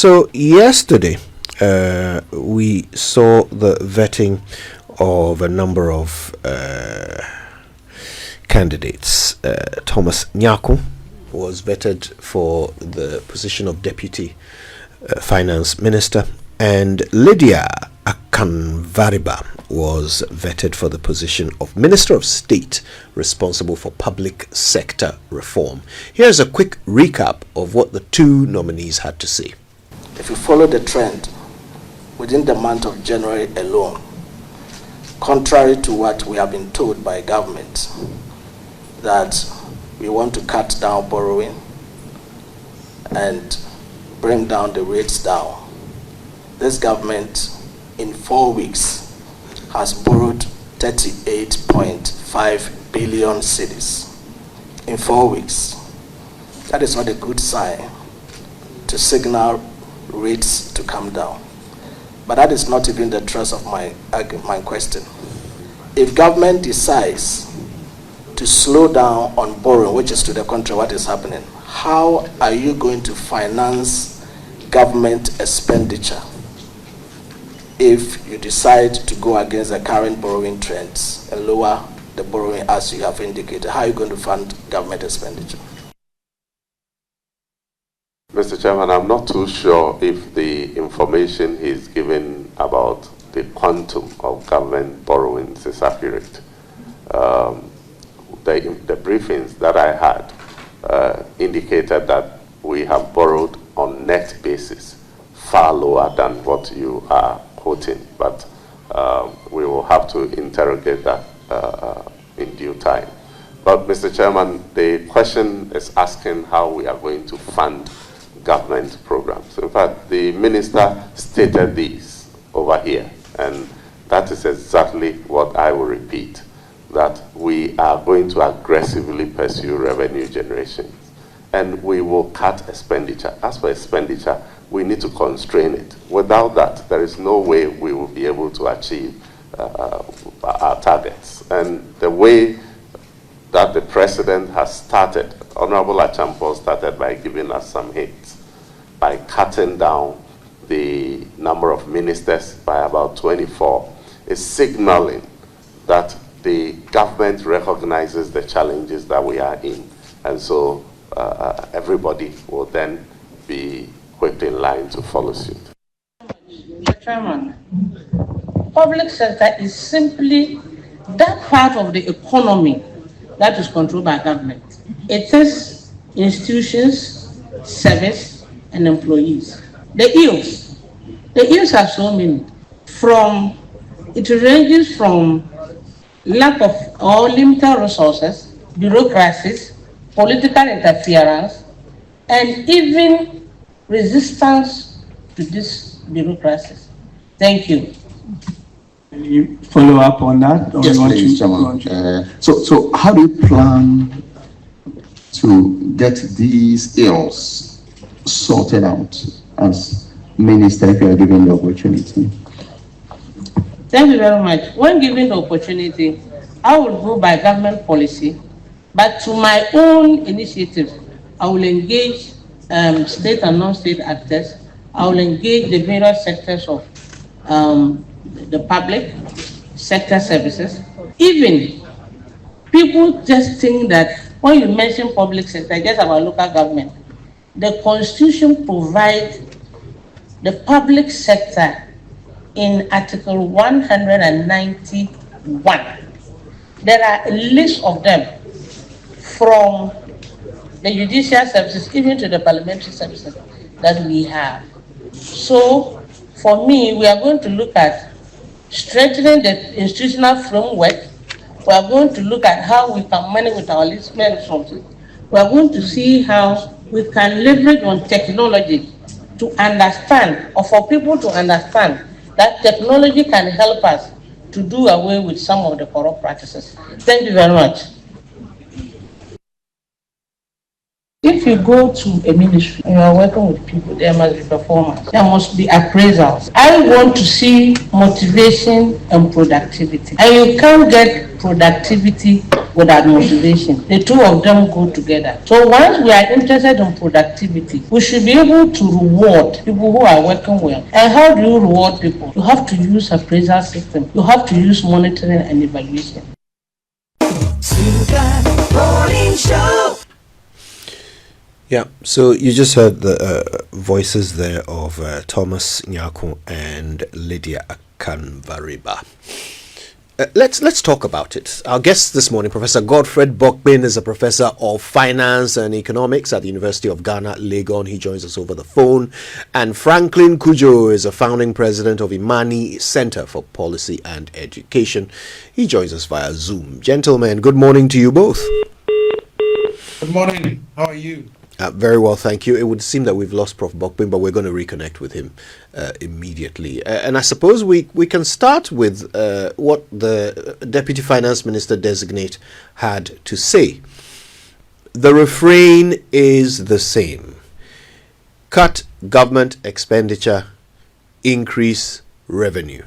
So yesterday, we saw the vetting of a number of candidates. Thomas Nyarko was vetted for the position of Deputy Finance Minister, and Lydia Akanvariba was vetted for the position of Minister of State responsible for public sector reform. Here's a quick recap of what the two nominees had to say. If you follow the trend, within the month of January alone, contrary to what we have been told by government, that we want to cut down borrowing and bring down the rates down, this government in 4 weeks has borrowed 38.5 billion cedis in 4 weeks. That is not a good sign to signal rates to come down. But that is not even the thrust of my question. If government decides to slow down on borrowing, which is to the contrary what is happening, how are you going to finance government expenditure if you decide to go against the current borrowing trends and lower the borrowing as you have indicated? How are you going to fund government expenditure? Mr. Chairman, I'm not too sure if the information he's given about the quantum of government borrowings is accurate. The briefings that I had indicated that we have borrowed on net basis far lower than what you are quoting, but we will have to interrogate that in due time. But Mr. Chairman, the question is asking how we are going to fund government programs. In fact, the minister stated these over here, and that is exactly what I will repeat, that we are going to aggressively pursue revenue generation, and we will cut expenditure. As for expenditure, we need to constrain it. Without that, there is no way we will be able to achieve our targets. And the way that the president has started, Honorable Achampo started by giving us some hints, by cutting down the number of ministers by about 24, is signaling that the government recognizes the challenges that we are in. And so everybody will then be whipped in line to follow suit. Mr. Chairman, public sector is simply that part of the economy that is controlled by government. It is institutions, service, and employees. The ills are so many. It ranges from lack of or limited resources, bureaucracies, political interference, and even resistance to these bureaucracies. Thank you. Can you follow up on that? Or yes, please, Chairman. So how do you plan to get these ills sorted out as minister if you are given the opportunity? Thank you very much. When given the opportunity, I will go by government policy, but to my own initiative, I will engage state and non-state actors. I will engage the various sectors of the public sector services. Even people just think that when you mention public sector, just about local government, the Constitution provides the public sector in Article 191. There are a list of them, from the judicial services even to the parliamentary services that we have. So for me, we are going to look at strengthening the institutional framework. We are going to look at how we can manage with our resources. We are going to see how we can leverage on technology to understand, or for people to understand, that technology can help us to do away with some of the corrupt practices. Thank you very much. If you go to a ministry and you are working with people, there must be performance, there must be appraisals. I want to see motivation and productivity. And you can't get productivity with administration. The two of them go together. So once we are interested in productivity, we should be able to reward people who are working well. And how do you reward people? You have to use appraisal system. You have to use monitoring and evaluation. Yeah, so you just heard the voices there of Thomas, Nyarko, and Lydia Akanvariba. Let's talk about it. Our guest this morning, Professor Godfred Bokpin, is a professor of finance and economics at the University of Ghana, Legon. He joins us over the phone. And Franklin Cudjoe is a founding president of Imani Center for Policy and Education. He joins us via Zoom. Gentlemen, good morning to you both. Good morning. How are you? Very well, thank you. It would seem that we've lost Prof Bokpin, but we're going to reconnect with him immediately. And I suppose we can start with what the Deputy Finance Minister designate had to say. The refrain is the same: cut government expenditure, increase revenue.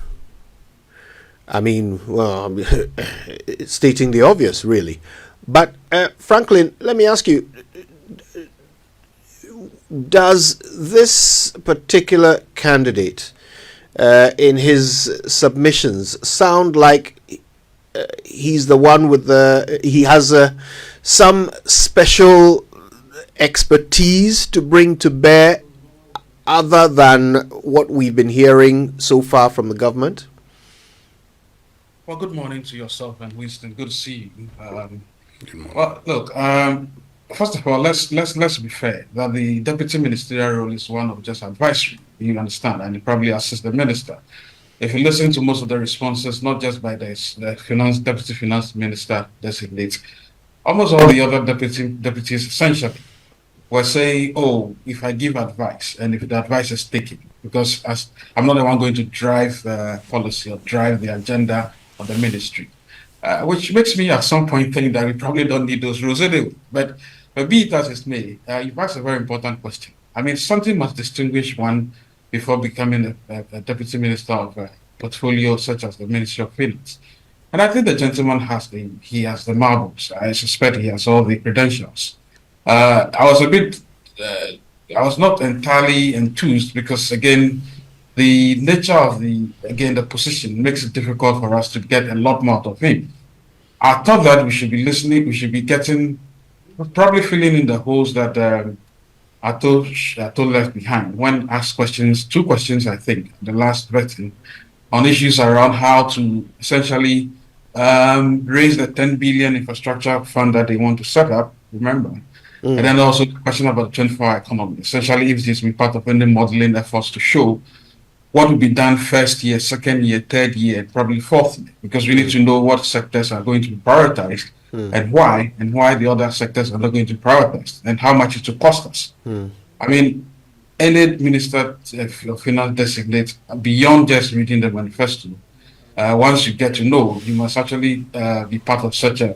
I mean, well, stating the obvious, really. But Franklin, let me ask you, does this particular candidate in his submissions sound like he's the one with he has some special expertise to bring to bear other than what we've been hearing so far from the government? Well, good morning to yourself and Winston. Good to see you. Well, look, first of all, let's be fair that the deputy ministerial role is one of just advisory. You understand, and you probably assist the minister. If you listen to most of the responses, not just by the deputy finance minister designate, almost all the other deputies essentially were saying, "Oh, if I give advice and if the advice is taken, because I'm not the one going to drive policy or drive the agenda of the ministry." Which makes me at some point think that we probably don't need those rules anyway. But be it as it may, you've asked a very important question. I mean, something must distinguish one before becoming a deputy minister of a portfolio such as the Ministry of Finance. And I think the gentleman has the marbles. I suspect he has all the credentials. I was not entirely enthused because, again, the nature of the position makes it difficult for us to get a lot more out of him. I thought that we should be listening, we should be probably filling in the holes that Ato left behind when asked questions, two questions, I think, the last vetting, on issues around how to essentially raise the 10 billion infrastructure fund that they want to set up, remember? And then also the question about the 24-hour economy, essentially if this will be part of any modeling efforts to show what will be done first year, second year, third year, probably fourth year, because we need to know what sectors are going to be prioritized and why the other sectors are not going to be prioritized, and how much it will cost us. I mean, any minister of finance designate, beyond just reading the manifesto, once you get to know, you must actually be part of such a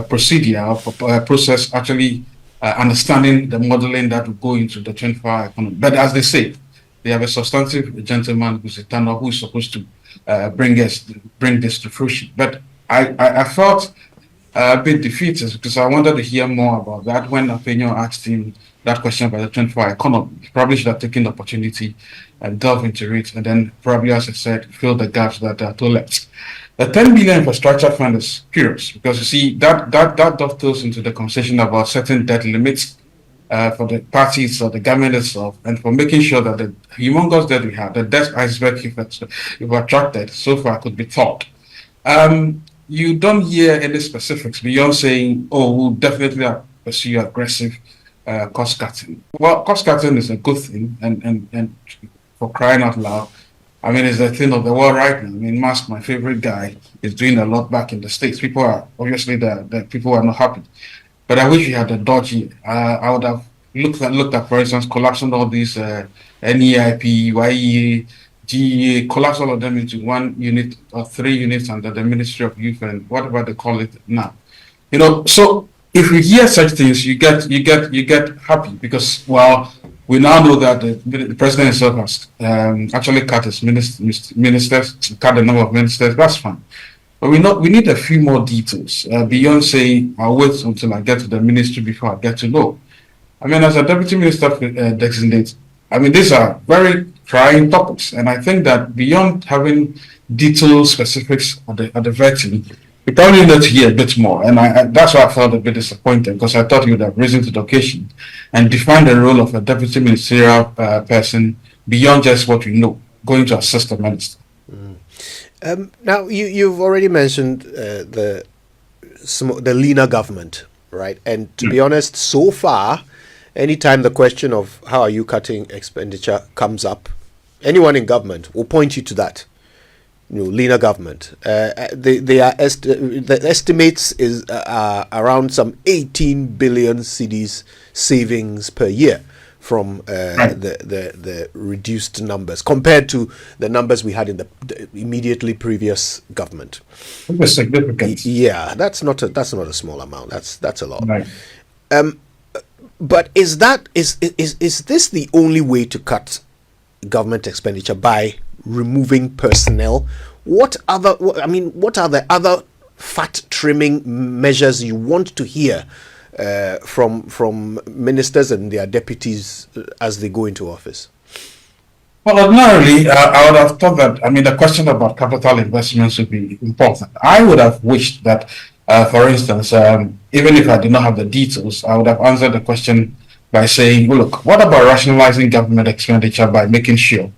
procedure or process, actually understanding the modeling that will go into the 24-hour economy. But as they say, they have a substantive gentleman who's supposed to bring this to fruition. But I felt a bit defeated because I wanted to hear more about that when Apenyo asked him that question about the 24-hour economy. He probably should have taken the opportunity and delve into it, and then probably, as I said, fill the gaps that are too left. The 10 billion infrastructure fund is curious because you see that dovetails into the conversation about setting debt limits for the parties or the government itself, and for making sure that the humongous debt we have, the debt iceberg if attracted so far, could be taught. You don't hear any specifics beyond saying, "Oh, we'll definitely pursue aggressive cost cutting." Well, cost cutting is a good thing, and for crying out loud, I mean, it's the thing of the world right now. I mean, Musk, my favorite guy, is doing a lot back in the States. People are, obviously, the people are not happy. But I wish we had a dodgy. I would have looked at, for instance, collapsing all these NEIP, YEA, GEA, collapse all of them into one unit or 3 units under the Ministry of Youth and whatever they call it now. You know, so if we hear such things, you get happy because, well, we now know that the president himself has actually cut his ministers, cut the number of ministers. That's fine. But we need a few more details beyond saying I'll wait until I get to the ministry before I get to know. I mean, as a deputy minister designate, I mean, these are very trying topics, and I think that beyond having detailed specifics at the vetting, we probably need to hear a bit more, and that's why I felt a bit disappointed, because I thought you would have risen to the occasion and defined the role of a deputy ministerial person beyond just what we know, going to assist the minister. Now, you've already mentioned the leaner government, right? And to be honest, so far, anytime the question of how are you cutting expenditure comes up, anyone in government will point you to that. Leaner government. The estimates is around some 18 billion cedis savings per year from the reduced numbers compared to the numbers we had in the immediately previous government. That's significant. Yeah, that's not a small amount. That's a lot. Right. But is this the only way to cut government expenditure, by removing personnel? What are the other fat trimming measures you want to hear from ministers and their deputies as they go into office? Well, ordinarily, I would have thought that, the question about capital investments would be important. I would have wished that, for instance, even if I did not have the details, I would have answered the question by saying, well, look, what about rationalizing government expenditure by making sure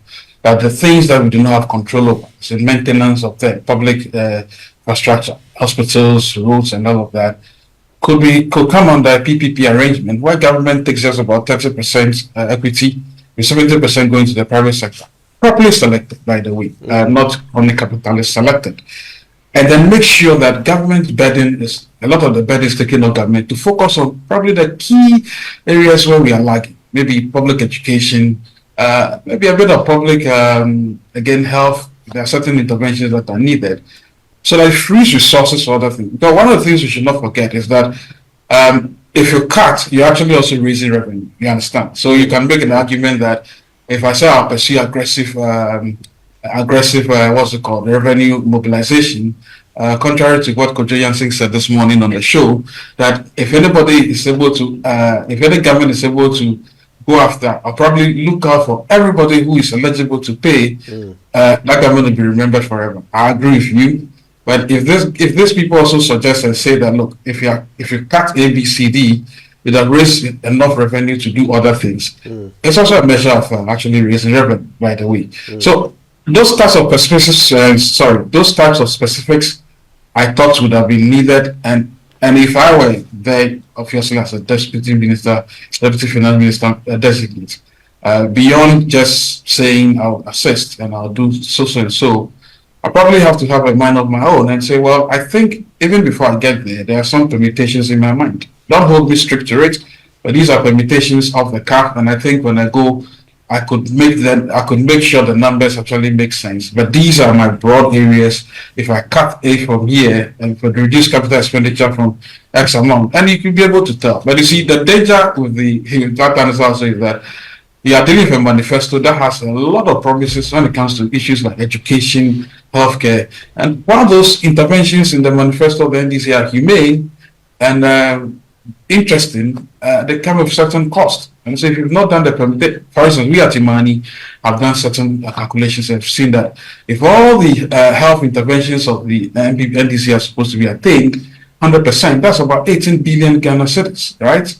that the things that we do not have control over, so maintenance of the public infrastructure, hospitals, roads, and all of that, could come under a PPP arrangement where government takes just about 30% equity, with 70% going to the private sector, properly selected, by the way, not only capitalist selected. And then make sure that government burden is, a lot of the burden is taken on government to focus on probably the key areas where we are lagging, maybe public education, maybe a bit of public, health. There are certain interventions that are needed, so that it frees resources for other things. Because one of the things we should not forget is that if you cut, you're actually also raising revenue. You understand? So you can make an argument that if I say I'll pursue aggressive revenue mobilization, contrary to what Cudjoe said this morning on the show, that if any government is able to go after, I'll probably look out for everybody who is eligible to pay, that government will be remembered forever. I agree with you. But if these people also suggest and say that, look, if you cut A, B, C, D, you'd have raised enough revenue to do other things. It's also a measure of actually raising revenue, by the way. So those types of specifics, I thought would have been needed. And if I were there, obviously as a deputy minister, deputy finance minister designate, beyond just saying I'll assist and I'll do so and so, I probably have to have a mind of my own and say, well, I think even before I get there are some permutations in my mind. Don't hold me strict to it, but these are permutations of the cuff, and I think when I go, I could make sure the numbers actually make sense. But these are my broad areas. If I cut A from here and for reduce capital expenditure from X amount, and you could be able to tell. But you see, the danger with that answer also is that you are dealing with a manifesto that has a lot of promises when it comes to issues like education, healthcare, and one of those interventions in the manifesto of the NDC are humane and interesting. They come with certain costs. And so if you've not done the permutation, for instance, we at Imani have done certain calculations and have seen that if all the health interventions of the NDC are supposed to be attained 100%, that's about 18 billion Ghana cedis, right?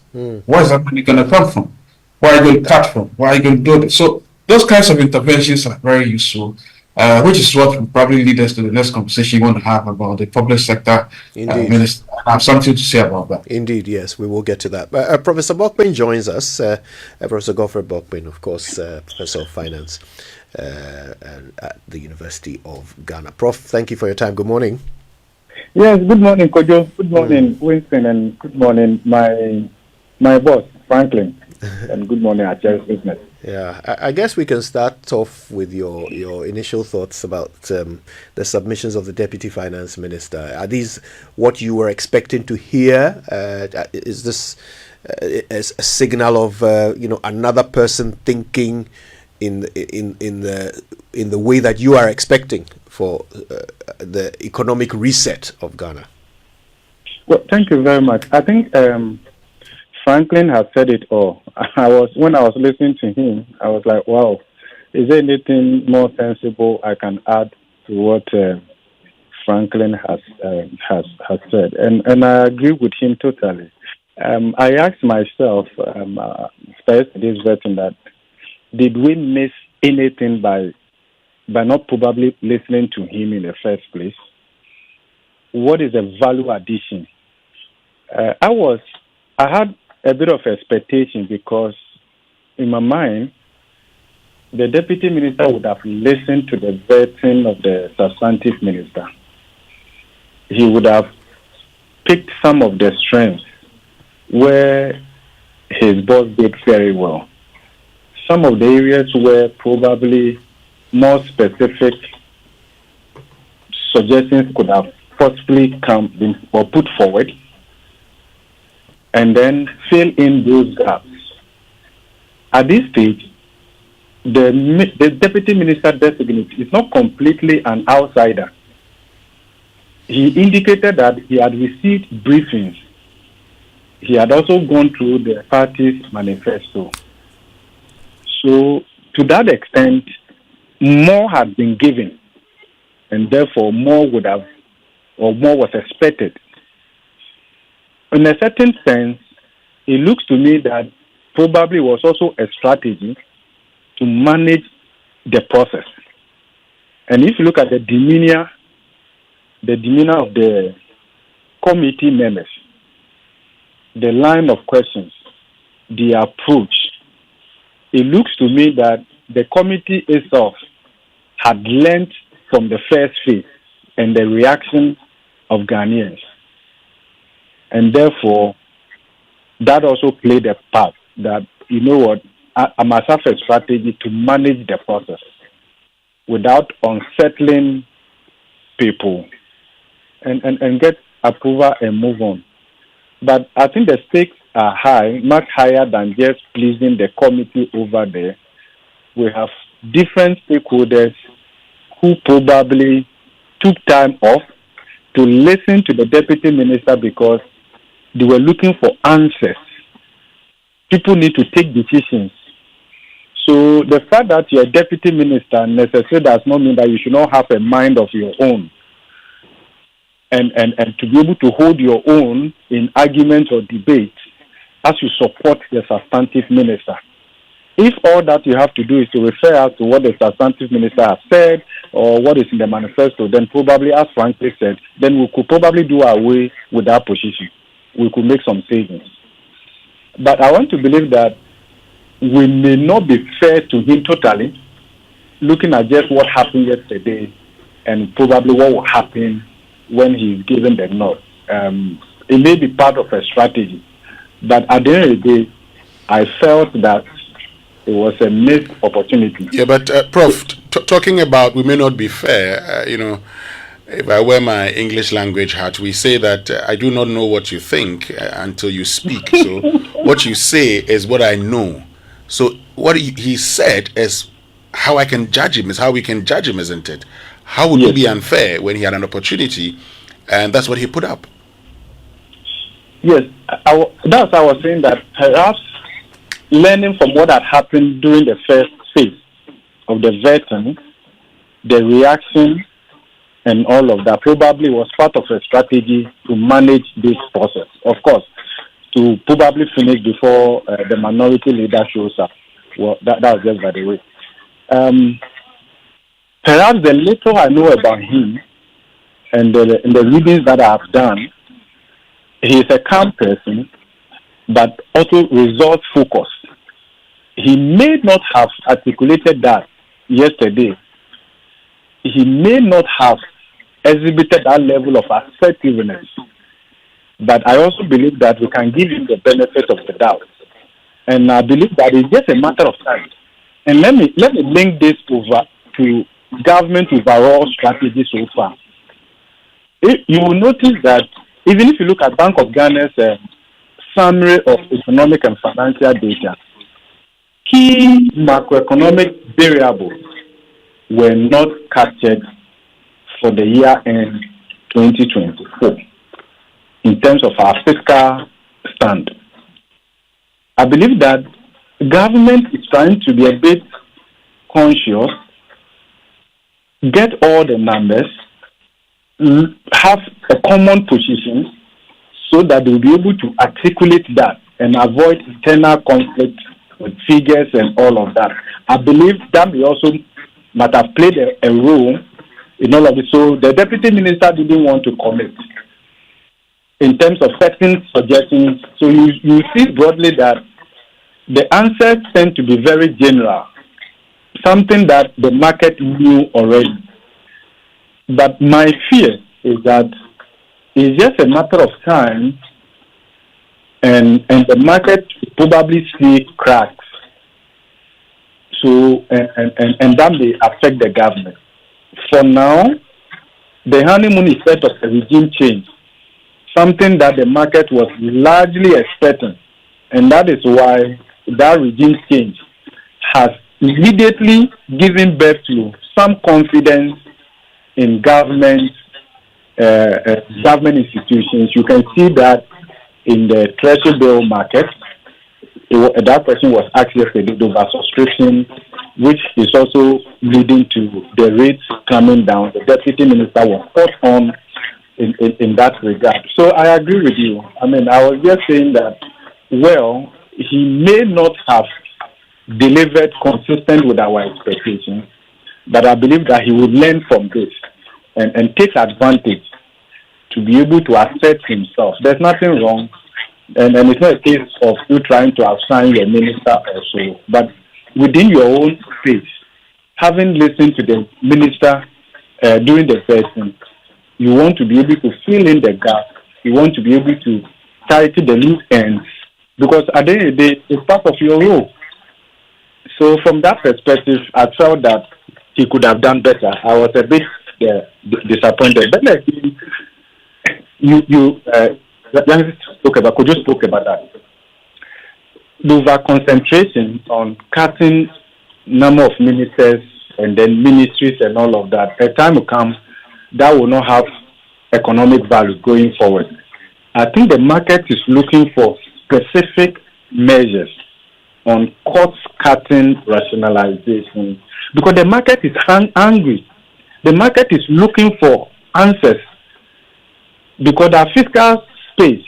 Where is that money going to come from? Where are you going to cut from? Where are you going to do it? So those kinds of interventions are very useful, which is what will probably lead us to the next conversation you want to have about the public sector minister. I have something to say about that. Indeed, yes, we will get to that. Professor Bokpin joins us. Professor Prof Bokpin, of course, Professor of Finance at the University of Ghana. Prof, thank you for your time. Good morning. Yes, good morning, Cudjoe. Good morning, Winston, and good morning, my boss, Franklin. And good morning, our cherished listeners. Yeah, I guess we can start off with your initial thoughts about the submissions of the Deputy Finance Minister. Are these what you were expecting to hear? Is this a signal of another person thinking in the way that you are expecting for the economic reset of Ghana? Well, thank you very much. I think Franklin has said it all. When I was listening to him, I was like, wow, is there anything more sensible I can add to what Franklin has said? And I agree with him totally. I asked myself, first this version, that did we miss anything by not probably listening to him in the first place? What is the value addition? I had a bit of expectation, because in my mind, the deputy minister would have listened to the version of the substantive minister. He would have picked some of the strengths where his boss did very well. Some of the areas where probably more specific suggestions could have possibly come or put forward, and then fill in those gaps. At this stage, the deputy minister designate is not completely an outsider. He indicated that he had received briefings. He had also gone through the party's manifesto. So, to that extent, more had been given, and therefore more was expected. In a certain sense, it looks to me that probably was also a strategy to manage the process. And if you look at the demeanor of the committee members, the line of questions, the approach, it looks to me that the committee itself had learned from the first phase and the reaction of Ghanaians. And therefore, that also played a part that, you know what, I must have a strategy to manage the process without unsettling people and get approval and move on. But I think the stakes are high, much higher than just pleasing the committee over there. We have different stakeholders who probably took time off to listen to the deputy minister because they were looking for answers. People need to take decisions. So the fact that you're a deputy minister necessarily does not mean that you should not have a mind of your own. And to be able to hold your own in arguments or debates as you support the substantive minister. If all that you have to do is to refer out to what the substantive minister has said or what is in the manifesto, then probably, as Franklin said, then we could probably do away with that position. We could make some savings. But I want to believe that we may not be fair to him totally, looking at just what happened yesterday and probably what will happen when he's given the nod. It may be part of a strategy, but at the end of the day, I felt that it was a missed opportunity. Yeah, but Prof, talking about we may not be fair, if I wear my English language hat, we say that I do not know what you think until you speak. So what you say is what I know. So what he said is how I can judge him, is how we can judge him, isn't it? How would it be unfair when he had an opportunity, and that's what he put up? Yes, that's how I was saying that perhaps learning from what had happened during the first phase of the vetting, the reaction, and all of that probably was part of a strategy to manage this process. Of course, to probably finish before the minority leader shows up. Well, that was just by the way. Perhaps the little I know about him and the readings that I have done, he is a calm person, but also results focused. He may not have articulated that yesterday. He may not have exhibited that level of assertiveness. But I also believe that we can give him the benefit of the doubt. And I believe that it's just a matter of time. And let me link this over to government overall strategy so far. You will notice that even if you look at Bank of Ghana's summary of economic and financial data, key macroeconomic variables were not captured for the year end 2024 in terms of our fiscal stand. I believe that government is trying to be a bit conscious, get all the numbers, have a common position so that they'll be able to articulate that and avoid internal conflict with figures and all of that. I believe that we also might have played a role in all of it. So the deputy minister didn't want to commit in terms of certain suggestions. So you see broadly that the answers tend to be very general, something that the market knew already. But my fear is that it's just a matter of time and the market will probably see cracks. So, and that may affect the government. For now, the honeymoon is set of a regime change, something that the market was largely expecting. And that is why that regime change has immediately given birth to some confidence in government institutions. You can see that in the treasury bill market. That question was asked yesterday over subscription, which is also leading to the rates coming down. The deputy minister was put on in that regard. So I agree with you. I mean, I was just saying that, well, he may not have delivered consistent with our expectations, but I believe that he will learn from this and take advantage to be able to assert himself. There's nothing wrong, and it's not a case of you trying to assign your minister or so, but within your own space, having listened to the minister during the session, you want to be able to fill in the gap. You want to be able to tighten the loose ends, because at the end of the day, it's part of your role. So from that perspective, I felt that he could have done better. I was a bit disappointed. But like Cudjoe spoke about that. The over concentration on cutting number of ministers and then ministries and all of that. A time will come that will not have economic value going forward. I think the market is looking for specific measures on cost-cutting rationalization, because the market is angry. The market is looking for answers, because our fiscal space,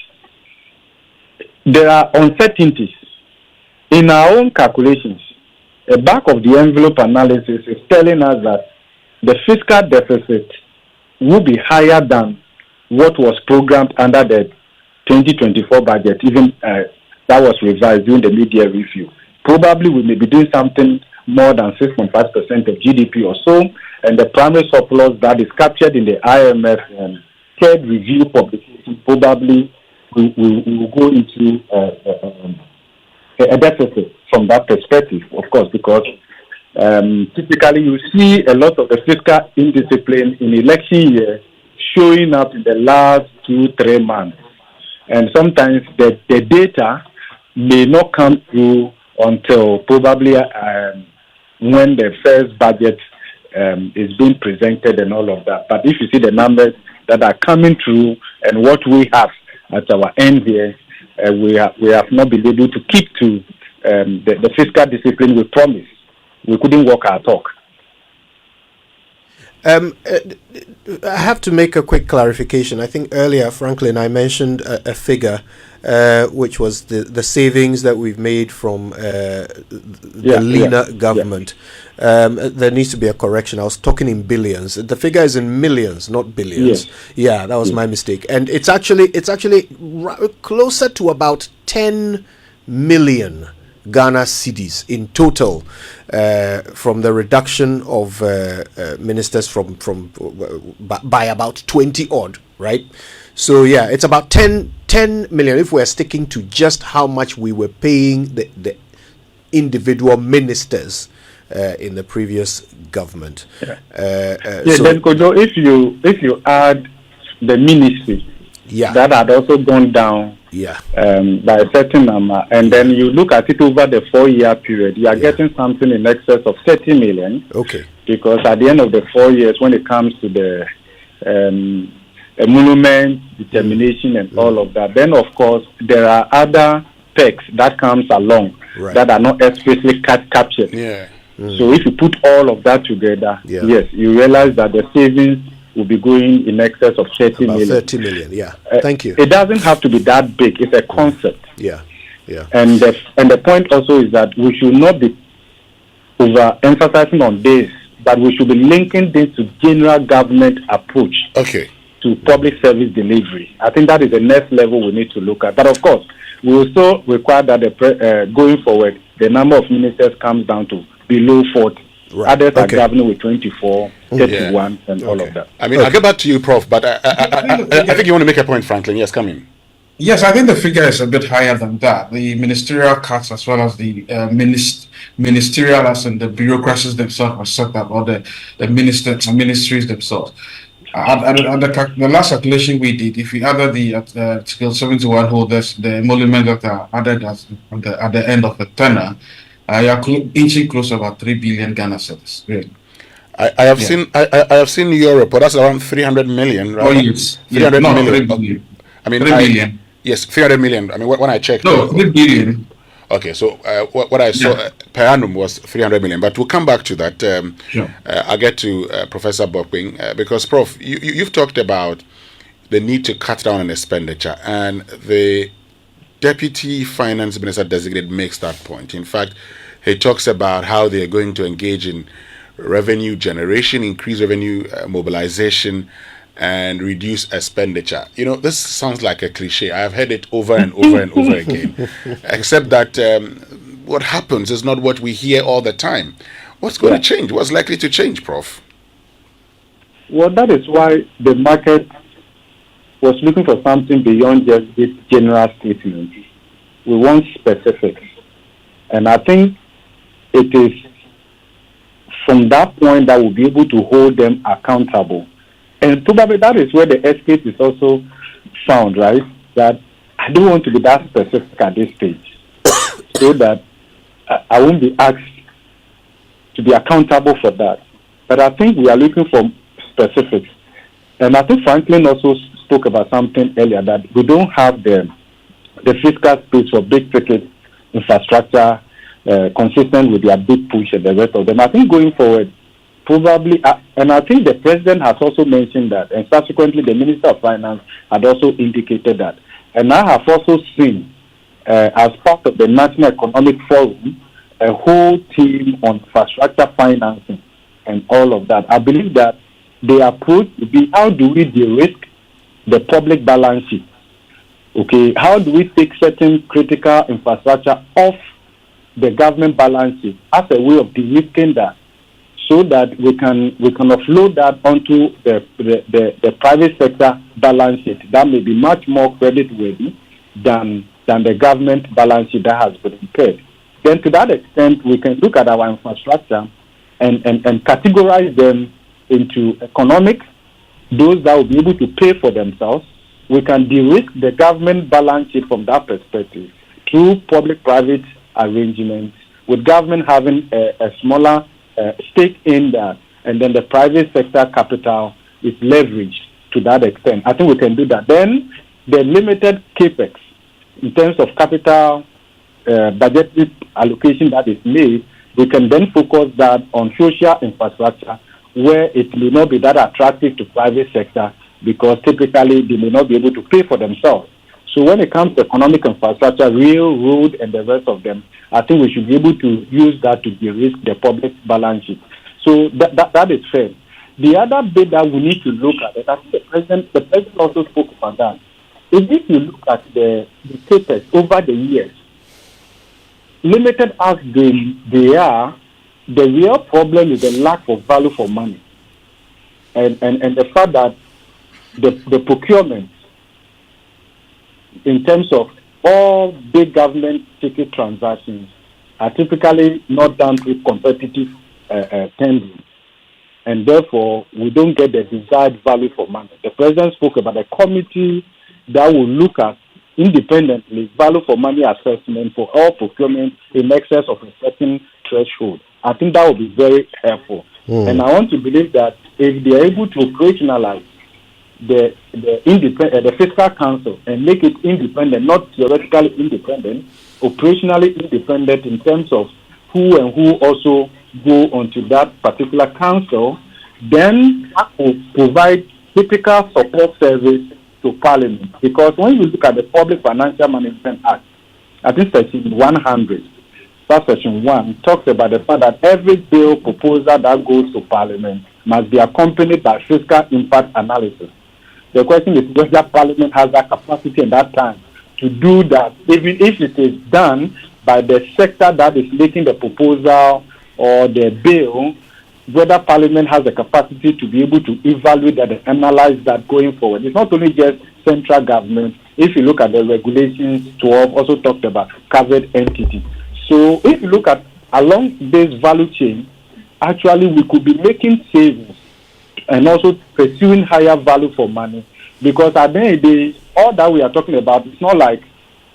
there are uncertainties. In our own calculations, a back of the envelope analysis is telling us that the fiscal deficit will be higher than what was programmed under the 2024 budget, even that was revised during the mid-year review. Probably we may be doing something more than 6.5% of GDP or so, and the primary surplus that is captured in the IMF third review publication probably will go into a deficit from that perspective, of course, because typically you see a lot of the fiscal indiscipline in election year showing up in the last 2-3 months. And sometimes the data may not come through until probably when the first budget is being presented and all of that. But if you see the numbers that are coming through and what we have at our end here, we have not been able to keep to the fiscal discipline we promised. We couldn't walk our talk. I have to make a quick clarification. I think earlier, Franklin, I mentioned a figure, which was the savings that we've made from the leaner government. There needs to be a correction. I was talking in billions. The figure is in millions, not billions. Yeah, that was my mistake. And it's actually closer to about 10 million Ghana cedis in total, from the reduction of ministers by about 20 odd, right? So yeah, it's about 10 million if we're sticking to just how much we were paying the individual ministers in the previous government. Then Cudjoe, if you add the ministry that had also gone down by a certain number, and then you look at it over the 4-year period, you are getting something in excess of 30 million. Okay. Because at the end of the 4 years, when it comes to the emolument, determination, and all of that. Then, of course, there are other perks that comes along that are not explicitly captured. Yeah. So if you put all of that together, yes, you realize that the savings will be going in excess of 30 million. 30 million, yeah. Thank you. It doesn't have to be that big. It's a concept. Yeah. And the point also is that we should not be over-emphasizing on this, but we should be linking this to general government approach to public service delivery. I think that is the next level we need to look at. But of course, we also require that going forward, the number of ministers comes down to below 40. Others are governing with 24, 31, and all of that. I mean, I'll get back to you, Prof, but I think you want to make a point, Franklin. Yes, come in. Yes, I think the figure is a bit higher than that. The ministerial cuts, as well as the ministerial, as in the bureaucracies themselves are set up, or the ministers and ministries themselves. The last calculation we did, if we added the Article 71 holders, the emoluments that are added at the end of the tenure, you are inching close to about 3 billion Ghana cedis. Really. I have seen Europe, but that's around 300 million, right? Oh yes, 300 million. 3 billion. I mean, 3 billion. Yes, 300 million. I mean, when I checked. No, 3 billion. Okay, so what I saw per annum was 300 million. But we'll come back to that. I'll get to Professor Bokpin because, Prof, you've talked about the need to cut down on expenditure, and the Deputy Finance Minister designate makes that point. In fact, he talks about how they are going to engage in revenue generation, increase revenue mobilization, and reduce expenditure. You know, this sounds like a cliche. I've heard it over and over and over again. Except that what happens is not what we hear all the time. What's going to change? What's likely to change, Prof? Well, that is why the market was looking for something beyond just this general statement. We want specifics. And I think it is from that point that we'll be able to hold them accountable. And probably that is where the escape is also found, right? That I don't want to be that specific at this stage so that I won't be asked to be accountable for that. But I think we are looking for specifics. And I think Franklin also spoke about something earlier, that we don't have the fiscal space for big ticket infrastructure consistent with their big push and the rest of them. I think going forward, probably, and I think the president has also mentioned that, and subsequently the Minister of Finance had also indicated that. And I have also seen, as part of the National Economic Forum, a whole team on infrastructure financing and all of that. I believe that the approach would be, how do we de-risk the public balance sheet? Okay, how do we take certain critical infrastructure off the government balance sheet as a way of de-risking that, so that we can offload that onto the private sector balance sheet that may be much more credit worthy than the government balance sheet that has been prepared. Then to that extent, we can look at our infrastructure and categorize them into economic, those that will be able to pay for themselves. We can de-risk the government balance sheet from that perspective through public-private arrangements, with government having a smaller stake in that, and then the private sector capital is leveraged to that extent. I think we can do that. Then the limited capex in terms of capital budgetary allocation that is made, we can then focus that on social infrastructure where it may not be that attractive to private sector because typically they may not be able to pay for themselves. So when it comes to economic infrastructure, rail, road, and the rest of them, I think we should be able to use that to de-risk the public balance sheet. So that is fair. The other bit that we need to look at, and I think the president also spoke about that, is if you look at the cases over the years, limited as they are, the real problem is the lack of value for money. And the fact that the procurement, in terms of all big government ticket transactions, are typically not done through competitive tendering. And therefore, we don't get the desired value for money. The president spoke about a committee that will look at independently value for money assessment for all procurement in excess of a certain threshold. I think that will be very helpful. And I want to believe that if they are able to operationalize the fiscal council and make it independent, not theoretically independent, operationally independent in terms of who and who also go onto that particular council, then that will provide typical support service to Parliament. Because when you look at the Public Financial Management Act, I think Section 100, Section 1, talks about the fact that every bill proposal that goes to Parliament must be accompanied by fiscal impact analysis. The question is whether Parliament has that capacity and that time to do that, even if it is done by the sector that is making the proposal or the bill, whether Parliament has the capacity to be able to evaluate that and analyze that going forward. It's not only just central government. If you look at the regulations 12, also talked about covered entities. So if you look at along this value chain, actually we could be making savings and also pursuing higher value for money, because at the end of the day, all that we are talking about, it's not like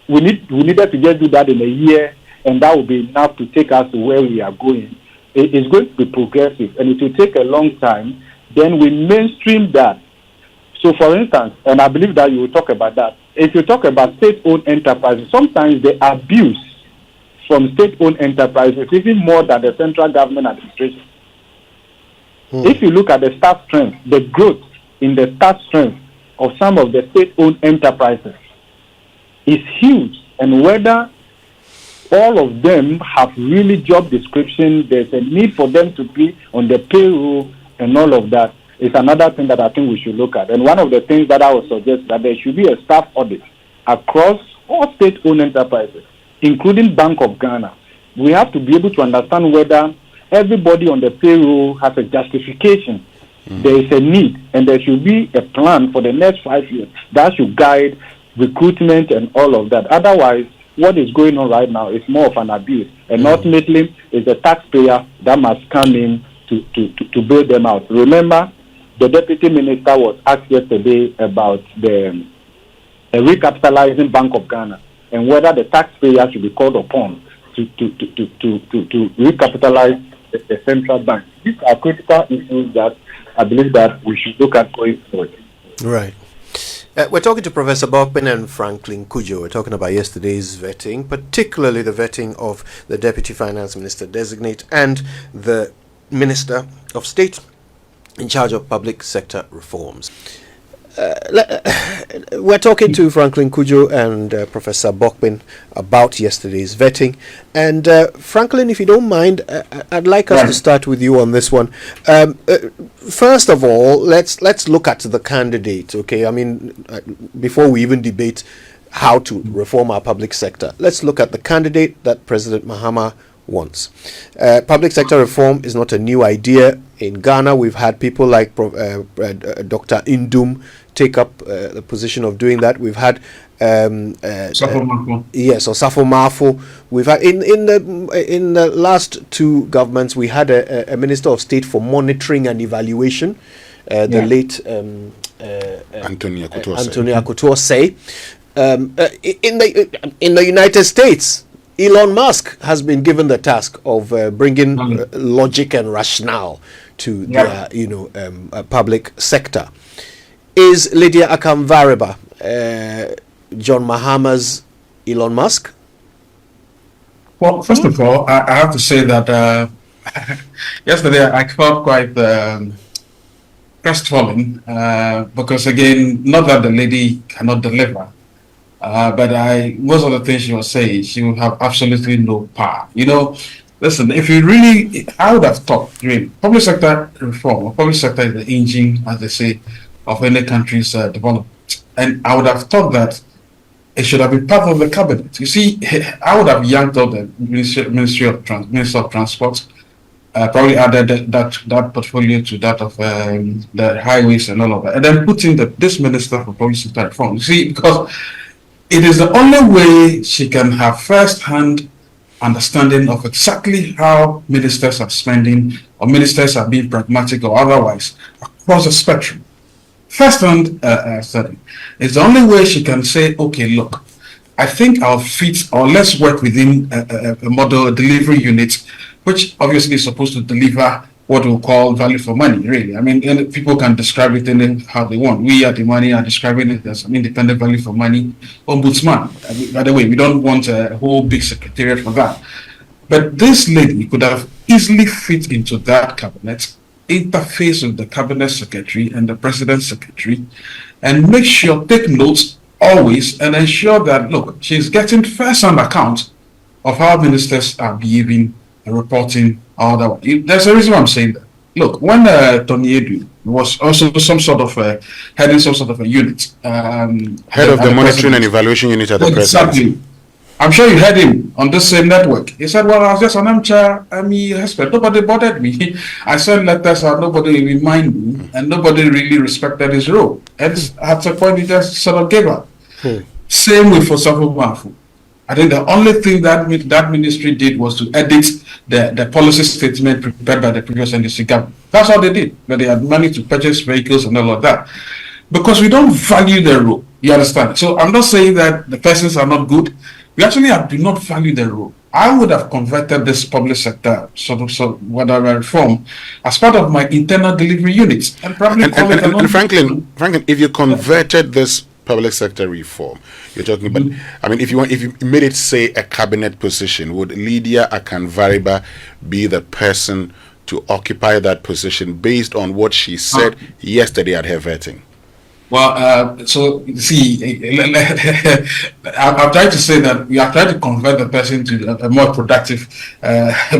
we needed to just do that in a year and that will be enough to take us to where we are going. It's going to be progressive and it will take a long time. Then we mainstream that. So for instance, and I believe that you will talk about that, if you talk about state-owned enterprises, sometimes the abuse from state-owned enterprises is even more than the central government administration. If you look at the staff strength, the growth in the staff strength of some of the state-owned enterprises is huge. And whether all of them have really job description, there's a need for them to be on the payroll and all of that is another thing that I think we should look at. And one of the things that I would suggest that there should be a staff audit across all state-owned enterprises, including Bank of Ghana. We have to be able to understand whether everybody on the payroll has a justification. There is a need, and there should be a plan for the next 5 years that should guide recruitment and all of that. Otherwise, what is going on right now is more of an abuse, and ultimately, it's the taxpayer that must come in to bail them out. Remember, the deputy minister was asked yesterday about the recapitalizing Bank of Ghana and whether the taxpayer should be called upon to recapitalize the central bank. These are critical issues that I believe that we should look at going forward. Right. We're talking to Professor Bokpin and Franklin Cudjoe. We're talking about yesterday's vetting, particularly the vetting of the Deputy Finance Minister designate and the Minister of State in charge of public sector reforms. We're talking to Franklin Cudjoe and Professor Bokpin about yesterday's vetting. And Franklin, if you don't mind, I'd like us to start with you on this one. First of all, let's look at the candidate. Okay, I mean, before we even debate how to reform our public sector, let's look at the candidate that President Mahama wants. Public sector reform is not a new idea. In Ghana, we've had people like Dr. Indum take up the position of doing that. We've had Safo Mafo. We've had in the last two governments, we had a Minister of State for Monitoring and Evaluation, the late Antonia Couture say. In the United States, Elon Musk has been given the task of bringing logic and rationale to their, public sector. Is Lydia Akanvariba John Mahama's Elon Musk? Well, first of all, I have to say that yesterday I felt quite crestfallen because, again, not that the lady cannot deliver, but most of the things she was saying, she would have absolutely no power. Listen, if you really, I would have thought, public sector reform, or public sector is the engine, as they say, of any country's development. And I would have thought that it should have been part of the cabinet. You see, I would have yanked out the Minister of Transport, probably added that portfolio to that of the highways and all of that, and then put in this Minister for Public Sector Reform. You see, because it is the only way she can have first-hand understanding of exactly how ministers are spending, or ministers are being pragmatic or otherwise across the spectrum. First-hand study. It's the only way she can say, okay, look, I think I'll fit, or let's work within a model, a delivery unit, which obviously is supposed to deliver what we call value for money, really. I mean, and people can describe it in how they want. We at the money are describing it as an independent value for money ombudsman. I mean, by the way, we don't want a whole big secretariat for that. But this lady could have easily fit into that cabinet, interface with the cabinet secretary and the president's secretary, and make sure, take notes always, and ensure that, look, she's getting first-hand account of how ministers are behaving and reporting all that. There's a reason why I'm saying that. Look, when Tony Edu was also some sort of heading some sort of a unit, head of the monitoring and evaluation unit at the presidency. Exactly. I'm sure you heard him on this same network. He said, well, I was just an armchair husband. Nobody bothered me. I sent letters and nobody reminded me, and nobody really respected his role. And at a point, he just sort of gave up. Same with Fosafo Mafu. I think the only thing that ministry did was to edit the policy statement prepared by the previous NDC government. That's all they did. But they had money to purchase vehicles and all of that. Because we don't value their role. You understand? So I'm not saying that the persons are not good. We actually do not value their role. I would have converted this public sector whatever reform as part of my internal delivery units and probably and Franklin, if you converted this public sector reform, you're talking about, I mean, if you made it, say, a cabinet position, would Lydia Akanvariba be the person to occupy that position based on what she said yesterday at her vetting? Well, so see, I'm trying to say that we are trying to convert the person to a more productive,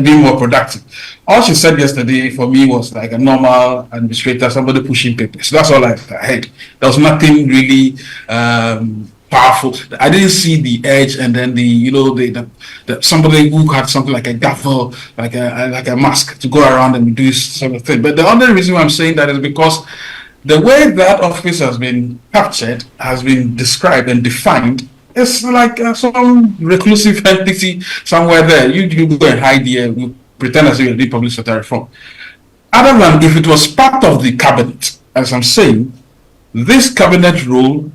being more productive. All she said yesterday for me was like a normal administrator, somebody pushing papers. That's all I heard. There was nothing really powerful. I didn't see the edge, and then the somebody who had something like a gavel, like a mask to go around and do this sort of thing. But the only reason why I'm saying that is because the way that office has been captured, has been described and defined, it's like some reclusive entity somewhere there. You go and hide here, you pretend as if you're doing public sector reform. Other than if it was part of the cabinet, as I'm saying, this cabinet role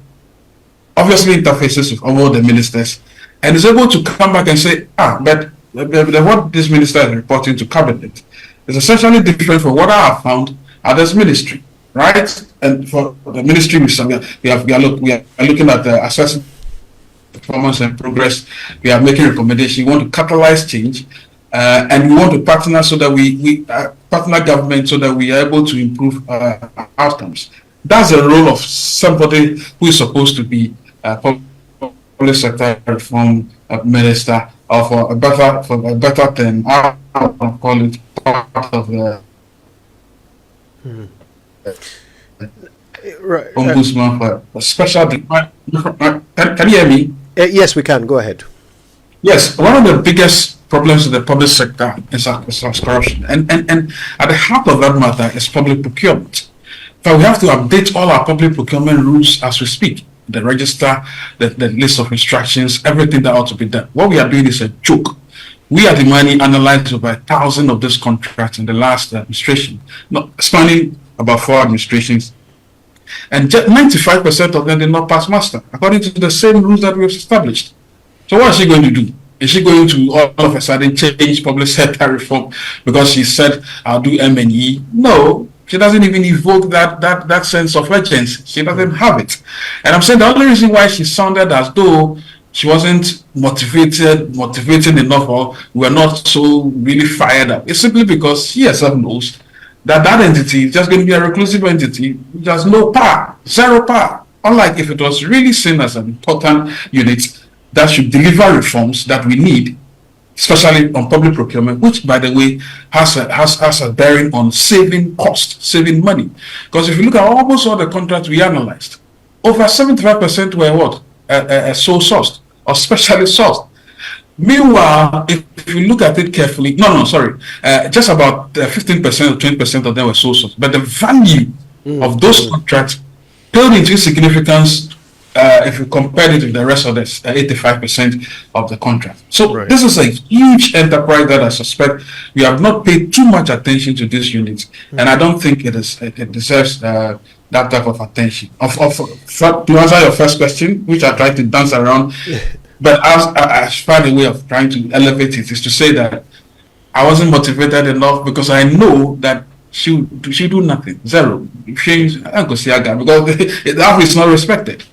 obviously interfaces with all the ministers and is able to come back and say, but what this minister is reporting to cabinet is essentially different from what I have found at this ministry. Right, and for the ministry, we are looking at the assessment performance and progress. We are making recommendations. We want to catalyze change, and we want to partner so that we partner government so that we are able to improve outcomes. That's the role of somebody who is supposed to be a public sector reform minister, or for a better term, I would call it part of the. Right. Ombudsman for a special. Can you hear me? Yes, we can. Go ahead. Yes, one of the biggest problems in the public sector is corruption, and at the heart of that matter is public procurement. So we have to update all our public procurement rules as we speak. The register, the list of instructions, everything that ought to be done. What we are doing is a joke. We at the money analyzed over 1,000 of these contracts in the last administration, spanning about 4 administrations, and 95% of them did not pass muster according to the same rules that we've established. So what is she going to do? Is she going to all of a sudden change public sector reform because she said I'll do M&E? No, she doesn't even evoke that sense of urgency. She doesn't have it. And I'm saying the only reason why she sounded as though she wasn't motivated enough, or we were not so really fired up, it's simply because she herself knows that entity is just going to be a reclusive entity which has no power, zero power. Unlike if it was really seen as an important unit that should deliver reforms that we need, especially on public procurement, which, by the way, has a bearing on saving cost, saving money. Because if you look at almost all the contracts we analyzed, over 75% were what? Sole sourced or specially sourced. Meanwhile, if you look at it carefully, just about 15% or 20% of them were sole sourced. But the value of those contracts paled into significance if you compare it with the rest of the 85% of the contract. So This is a huge enterprise that I suspect we have not paid too much attention to these units, and I don't think it deserves that type of attention. To answer your first question, which I tried to dance around, but as I find a way of trying to elevate it, is to say that I wasn't motivated enough because I know that she do nothing. Zero. Because the office is not respected.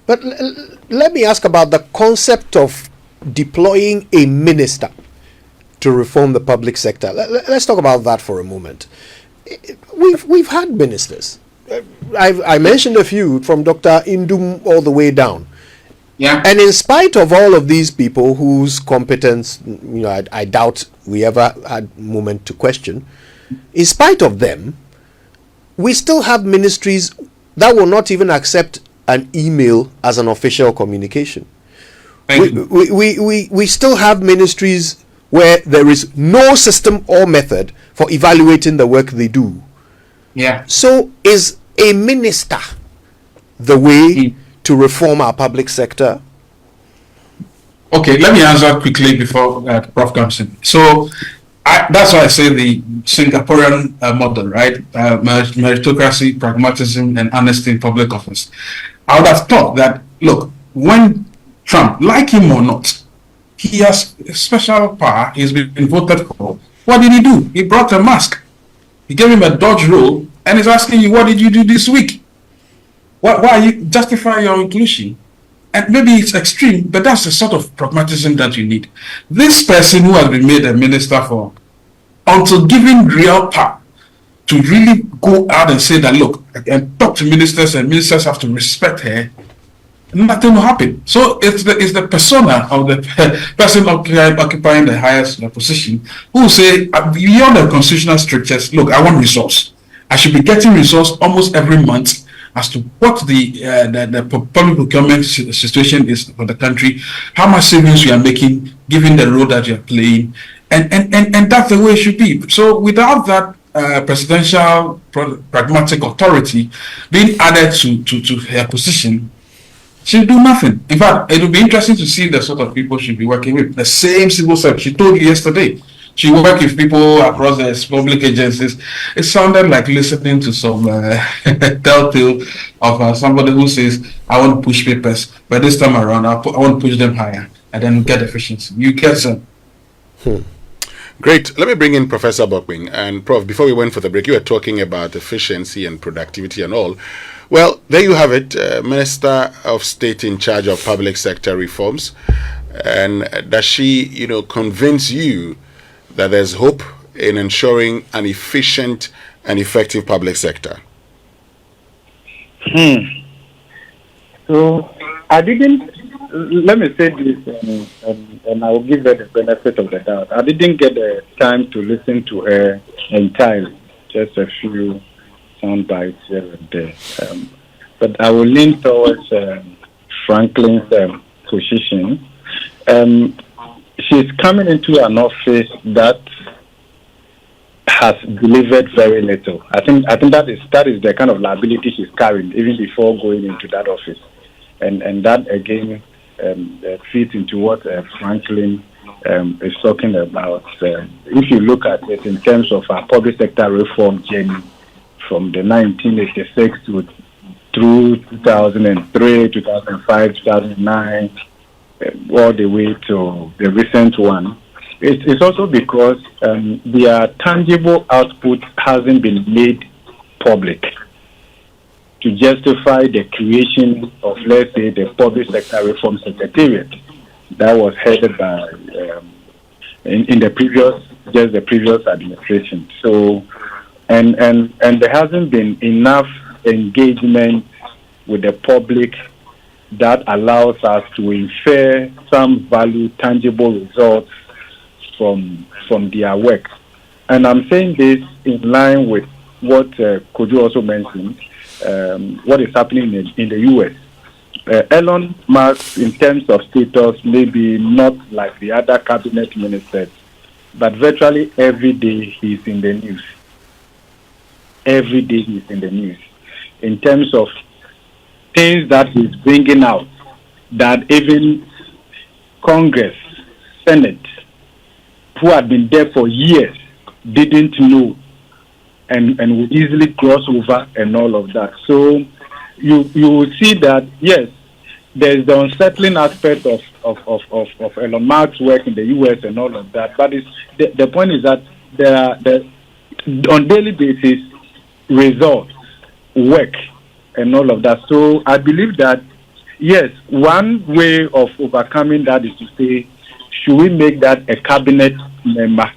But let me ask about the concept of deploying a minister to reform the public sector. Let's talk about that for a moment. We've had ministers. I mentioned a few, from Dr. Indum all the way down. Yeah. And in spite of all of these people whose competence, I doubt we ever had a moment to question, in spite of them, we still have ministries that will not even accept an email as an official communication. We still have ministries where there is no system or method for evaluating the work they do. Yeah. So is a minister the way to reform our public sector? Okay, let me answer quickly before Prof comes in. So that's why I say the Singaporean model, right? Meritocracy, pragmatism, and honesty in public office. I would have thought that, look, when Trump, like him or not, he has special power, he's been voted for. What did he do? He brought a mask. He gave him a dodge roll and is asking you, what did you do this week? Why are you justifying your inclusion? And maybe it's extreme, but that's the sort of pragmatism that you need. This person who has been made a minister for, until given real power to really go out and say that, look, and talk to ministers, and ministers have to respect her, nothing will happen. So it's the persona of the person occupying the highest position who say, beyond the constitutional strictures, look, I want resource. I should be getting resource almost every month as to what the public procurement situation is for the country, how much savings we are making, given the role that you are playing, and that's the way it should be. So without that presidential pragmatic authority being added to her position, she'll do nothing. In fact, it will be interesting to see the sort of people she'll be working with. The same civil service. She told you yesterday, she worked with people across the public agencies. It sounded like listening to some telltale of somebody who says, I want to push papers, but this time around, I want to push them higher and then get efficiency. You get some. Great. Let me bring in Professor Bokpin. And Prof, before we went for the break, you were talking about efficiency and productivity and all. Well, there you have it, Minister of State in charge of public sector reforms. And does she, convince you that there's hope in ensuring an efficient and effective public sector? So I didn't, let me say this, and I will give her the benefit of the doubt. I didn't get the time to listen to her entirely, just a few sound bites here and there. But I will lean towards Franklin's position. She's coming into an office that has delivered very little. I think that is the kind of liability she's carrying even before going into that office, and that again feeds into what Franklin is talking about. If you look at it in terms of our public sector reform journey from the 1986 through 2003, 2005, 2009, all the way to the recent one, it's also because their tangible output hasn't been made public to justify the creation of, let's say, the public sector reform secretariat that was headed by in the previous administration. So, and there hasn't been enough engagement with the public that allows us to infer some value, tangible results from their work. And I'm saying this in line with what Cudjoe also mentioned, what is happening in the U.S. Elon Musk, in terms of status, maybe not like the other cabinet ministers, but virtually every day he's in the news. Every day he's in the news. In terms of things that he's bringing out, that even Congress, Senate, who had been there for years, didn't know and would easily cross over and all of that. So you will see that, yes, there's the unsettling aspect of Elon Musk's work in the US and all of that. But the point is that there are on daily basis results, work, and all of that. So I believe that, yes, one way of overcoming that is to say, should we make that a cabinet member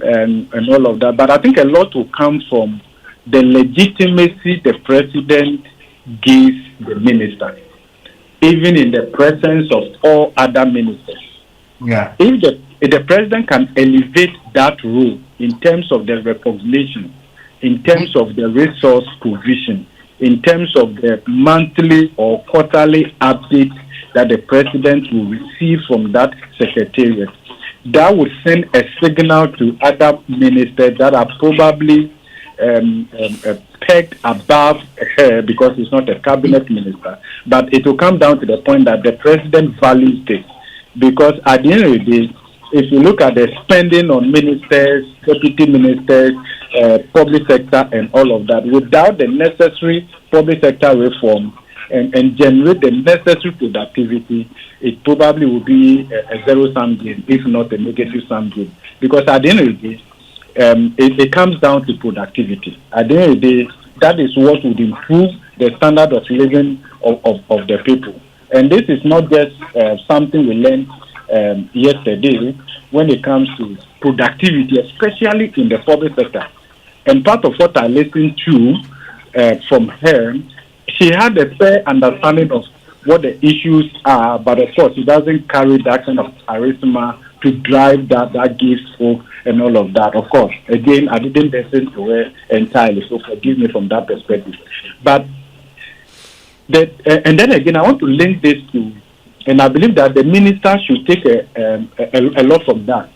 and all of that? But I think a lot will come from the legitimacy the president gives the minister, even in the presence of all other ministers. Yeah. If the president can elevate that role in terms of the recognition, in terms of the resource provision, in terms of the monthly or quarterly update that the president will receive from that secretariat, that would send a signal to other ministers that are probably pegged above her because it's not a cabinet minister. But it will come down to the point that the president values this. Because at the end of the day, if you look at the spending on ministers, deputy ministers, public sector and all of that, without the necessary public sector reform and generate the necessary productivity, it probably will be a zero-sum game, if not a negative-sum game. Because at the end of the day, it comes down to productivity. At the end of the day, that is what would improve the standard of living of the people. And this is not just something we learned yesterday when it comes to productivity, especially in the public sector. And part of what I listened to from her, she had a fair understanding of what the issues are, but of course, she doesn't carry that kind of charisma to drive that gives hope and all of that. Of course, again, I didn't listen to her entirely, so forgive me from that perspective. But and then again, I want to link this to, and I believe that the minister should take a lot from that.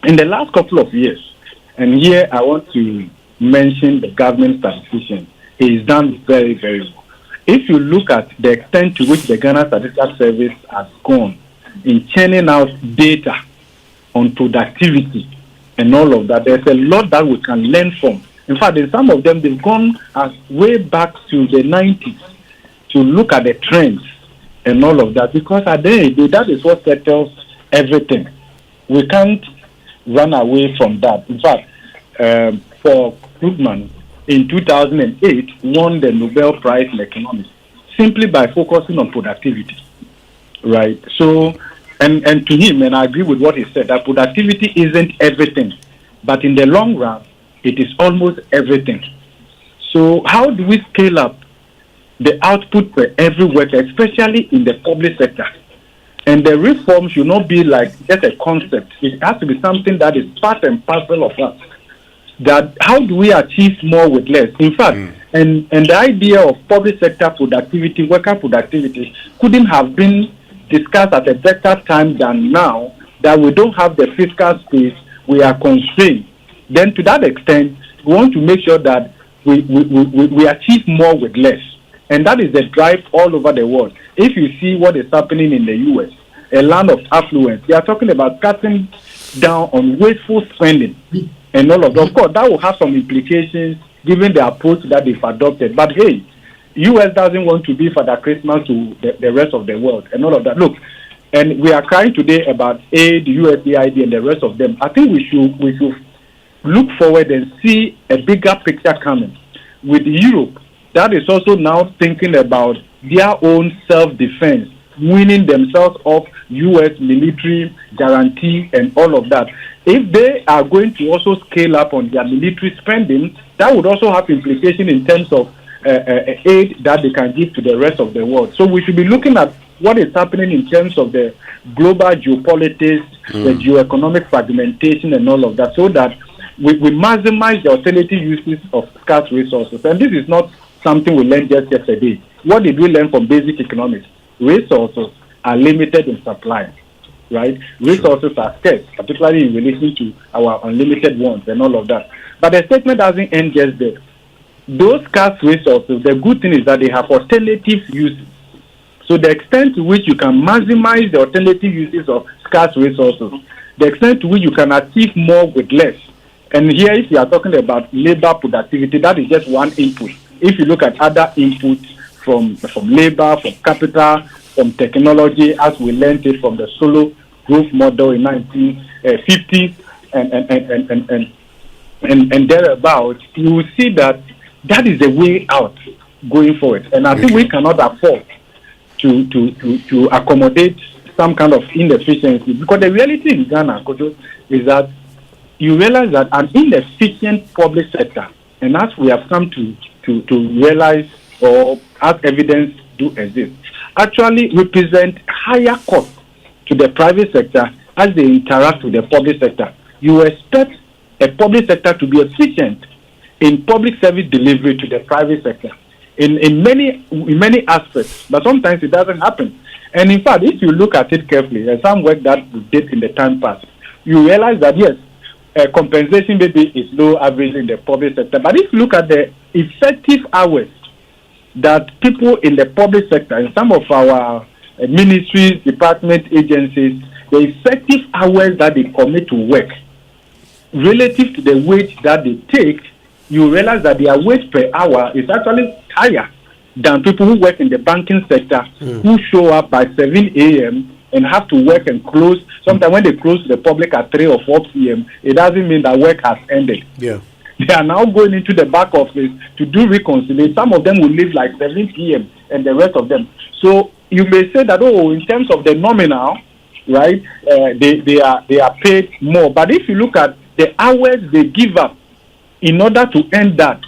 In the last couple of years, and here I want to mention the government statistician, he's done very, very well. If you look at the extent to which the Ghana Statistical Service has gone in churning out data on productivity and all of that, there's a lot that we can learn from. In fact, in some of them, they've gone as way back to the 90s to look at the trends and all of that, because at the end of the day, that is what settles everything. We can't run away from that. In fact, for Krugman, in 2008, won the Nobel Prize in Economics simply by focusing on productivity, right? So, and to him, and I agree with what he said, that productivity isn't everything, but in the long run, it is almost everything. So how do we scale up the output per every worker, especially in the public sector? And the reform should not be like just a concept. It has to be something that is part and parcel of us. That how do we achieve more with less? In fact, and the idea of public sector productivity, worker productivity, couldn't have been discussed at a better time than now, that we don't have the fiscal space, we are constrained. Then to that extent, we want to make sure that we achieve more with less. And that is the drive all over the world. If you see what is happening in the US, a land of affluence, they are talking about cutting down on wasteful spending and all of that. Of course, that will have some implications given the approach that they've adopted. But hey, US doesn't want to be Father Christmas to the rest of the world and all of that. Look, and we are crying today about aid, USAID, and the rest of them. I think we should look forward and see a bigger picture coming with Europe. That is also now thinking about their own self-defense, winning themselves off U.S. military guarantee and all of that. If they are going to also scale up on their military spending, that would also have implications in terms of aid that they can give to the rest of the world. So we should be looking at what is happening in terms of the global geopolitics, the geoeconomic fragmentation and all of that, so that we maximize the alternative uses of scarce resources. And this is not something we learned just yesterday. What did we learn from basic economics? Resources are limited in supply, right? Resources are scarce, particularly in relation to our unlimited wants and all of that. But the statement doesn't end just there. Those scarce resources, the good thing is that they have alternative uses. So the extent to which you can maximize the alternative uses of scarce resources, the extent to which you can achieve more with less. And here, if you are talking about labor productivity, that is just one input. If you look at other inputs from labor, from capital, from technology as we learned it from the solo growth model in 1950s and thereabouts, you will see that is the way out going forward. And I think we cannot afford to accommodate some kind of inefficiency, because the reality in Ghana, Cudjoe, is that you realize that an inefficient public sector, and as we have come to realize, or as evidence do exist, actually represent higher costs to the private sector as they interact with the public sector. You expect a public sector to be efficient in public service delivery to the private sector in many aspects, but sometimes it doesn't happen. And in fact, if you look at it carefully, there's some work that we did in the time past, you realize that yes, compensation maybe is low average in the public sector, but if you look at the effective hours that people in the public sector, in some of our ministries, department, agencies, the effective hours that they commit to work relative to the wage that they take, you realize that their wage per hour is actually higher than people who work in the banking sector, who show up by 7 a.m. and have to work and close. Sometimes when they close to the public at 3 or 4 p.m., it doesn't mean that work has ended. Yeah. They are now going into the back office to do reconciliation. Some of them will leave like 7 p.m. and the rest of them. So you may say that, in terms of the nominal, right, they are paid more. But if you look at the hours they give up in order to earn that,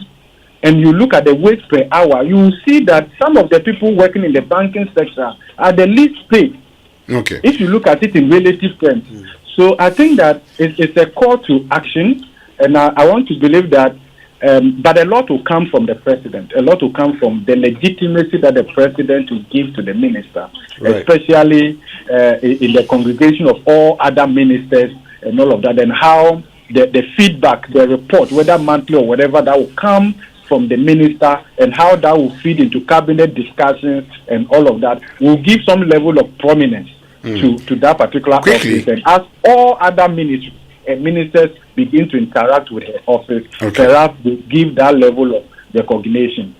and you look at the wage per hour, you will see that some of the people working in the banking sector are the least paid. Okay. If you look at it in relative terms. So I think that it's a call to action, and I want to believe that, but a lot will come from the president. A lot will come from the legitimacy that the president will give to the minister, especially in the congregation of all other ministers and all of that, and how the feedback, the report, whether monthly or whatever, that will come from the minister, and how that will feed into cabinet discussions and all of that, will give some level of prominence to that particular office. And as all other ministers begin to interact with her office, perhaps they give that level of recognition.